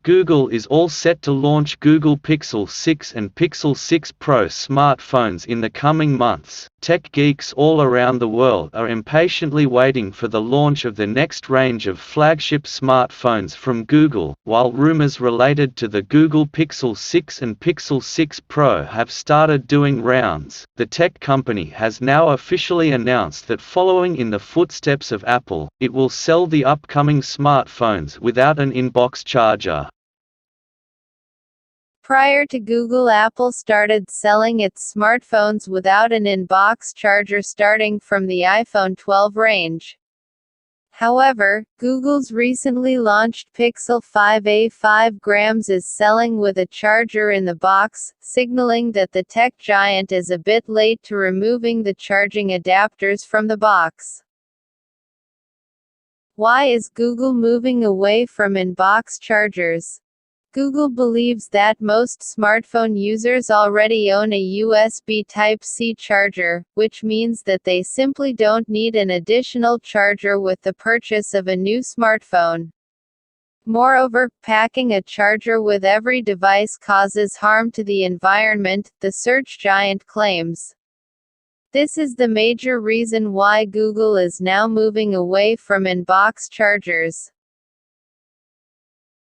Google is all set to launch Google Pixel 6 and Pixel 6 Pro smartphones in the coming months. Tech geeks all around the world are impatiently waiting for the launch of the next range of flagship smartphones from Google. While rumors related to the Google Pixel 6 and Pixel 6 Pro have started doing rounds, the tech company has now officially announced that following in the footsteps of Apple, it will sell the upcoming smartphones without an in-box charger. Prior to Google, Apple started selling its smartphones without an in-box charger starting from the iPhone 12 range. However, Google's recently launched Pixel 5a 5 grams is selling with a charger in the box, signaling that the tech giant is a bit late to removing the charging adapters from the box. Why is Google moving away from in-box chargers? Google believes that most smartphone users already own a USB Type-C charger, which means that they simply don't need an additional charger with the purchase of a new smartphone. Moreover, packing a charger with every device causes harm to the environment, the search giant claims. This is the major reason why Google is now moving away from in-box chargers.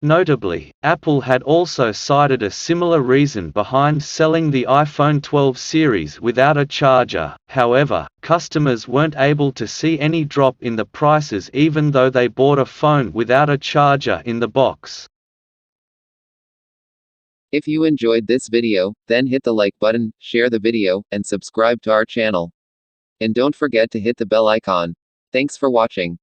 Notably, Apple had also cited a similar reason behind selling the iPhone 12 series without a charger. However, customers weren't able to see any drop in the prices even though they bought a phone without a charger in the box. If you enjoyed this video, then hit the like button, share the video, and subscribe to our channel. And don't forget to hit the bell icon. Thanks for watching.